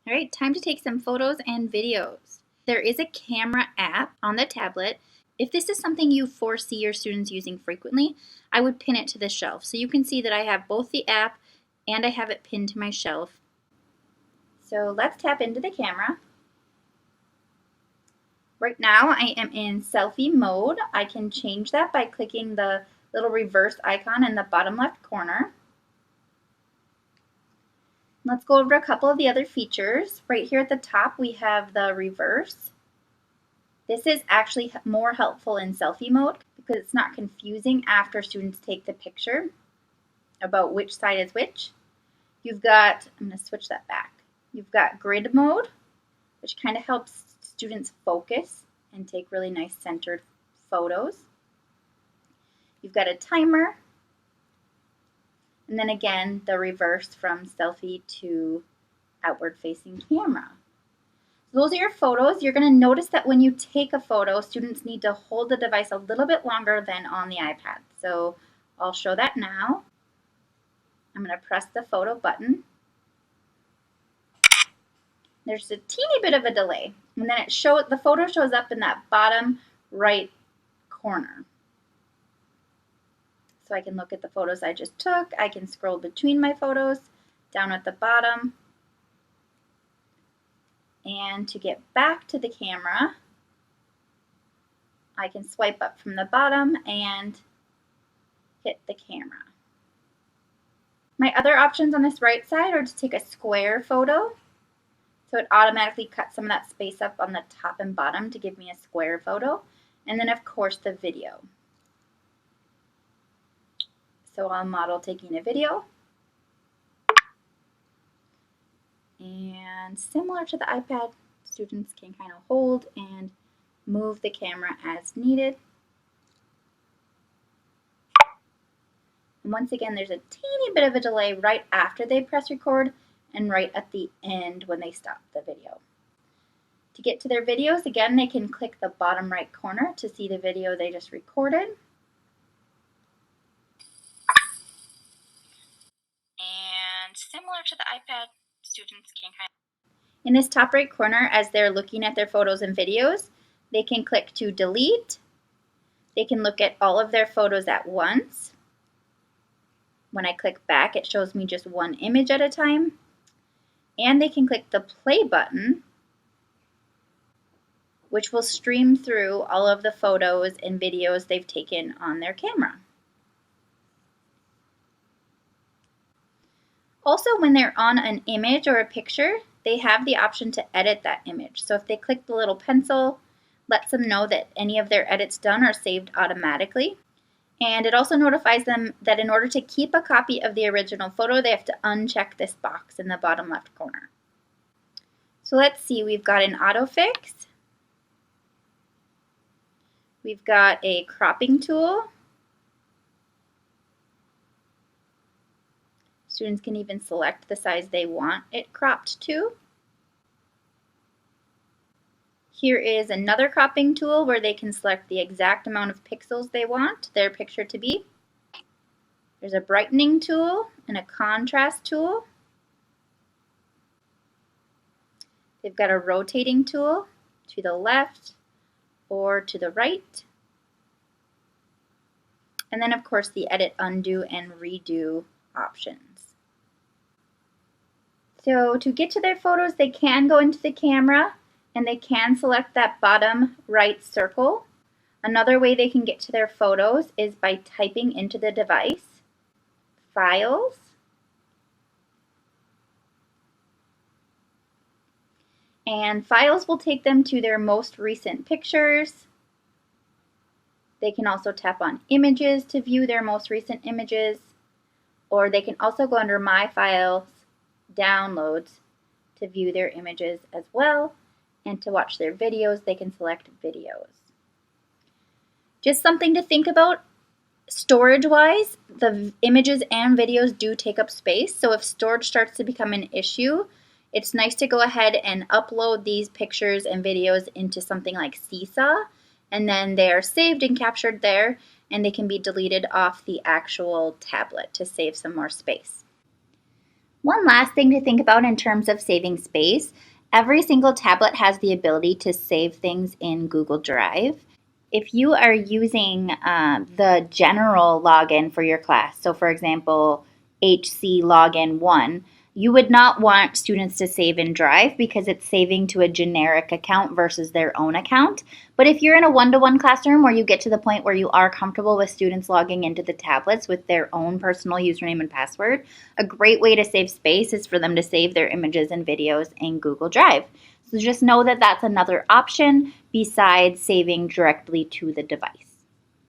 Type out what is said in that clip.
All right, time to take some photos and videos. There is a camera app on the tablet. If this is something you foresee your students using frequently, I would pin it to the shelf. So you can see that I have both the app and I have it pinned to my shelf. So let's tap into the camera. Right now I am in selfie mode. I can change that by clicking the little reverse icon in the bottom left corner. Let's go over a couple of the other features. Right here at the top we have the reverse. This is actually more helpful in selfie mode because it's not confusing after students take the picture about which side is which. You've got, I'm going to switch that back. You've got grid mode, which kind of helps students focus and take really nice centered photos. You've got a timer, and then again, the reverse from selfie to outward facing camera. So those are your photos. You're going to notice that when you take a photo, students need to hold the device a little bit longer than on the iPad. So I'll show that now. I'm going to press the photo button. There's a teeny bit of a delay, and then the photo shows up in that bottom right corner. So I can look at the photos I just took. I can scroll between my photos down at the bottom. And to get back to the camera, I can swipe up from the bottom and hit the camera. My other options on this right side are to take a square photo. So it automatically cuts some of that space up on the top and bottom to give me a square photo. And then of course the video. So I'll model taking a video. And similar to the iPad, students can kind of hold and move the camera as needed. And once again, there's a teeny bit of a delay right after they press record and right at the end when they stop the video. To get to their videos, again, they can click the bottom right corner to see the video they just recorded. And similar to the iPad, students can in this top right corner, as they're looking at their photos and videos, they can click to delete. They can look at all of their photos at once. When I click back, it shows me just one image at a time. And they can click the play button, which will stream through all of the photos and videos they've taken on their camera. Also, when they're on an image or a picture, they have the option to edit that image. So if they click the little pencil, lets them know that any of their edits done are saved automatically. And it also notifies them that in order to keep a copy of the original photo, they have to uncheck this box in the bottom left corner. So let's see, we've got an autofix. We've got a cropping tool. Students can even select the size they want it cropped to. Here is another cropping tool where they can select the exact amount of pixels they want their picture to be. There's a brightening tool and a contrast tool. They've got a rotating tool to the left or to the right. And then of course the edit, undo, and redo options. So to get to their photos, they can go into the camera and they can select that bottom right circle. Another way they can get to their photos is by typing into the device, Files, and Files will take them to their most recent pictures. They can also tap on Images to view their most recent images, or they can also go under My Files, Downloads to view their images as well, and to watch their videos, they can select Videos. Just something to think about, storage-wise, the images and videos do take up space, so if storage starts to become an issue, it's nice to go ahead and upload these pictures and videos into something like Seesaw, and then they are saved and captured there, and they can be deleted off the actual tablet to save some more space. One last thing to think about in terms of saving space, every single tablet has the ability to save things in Google Drive. If you are using the general login for your class, so for example, HC login 1, you would not want students to save in Drive because it's saving to a generic account versus their own account. But if you're in a one-to-one classroom where you get to the point where you are comfortable with students logging into the tablets with their own personal username and password, a great way to save space is for them to save their images and videos in Google Drive. So just know that that's another option besides saving directly to the device.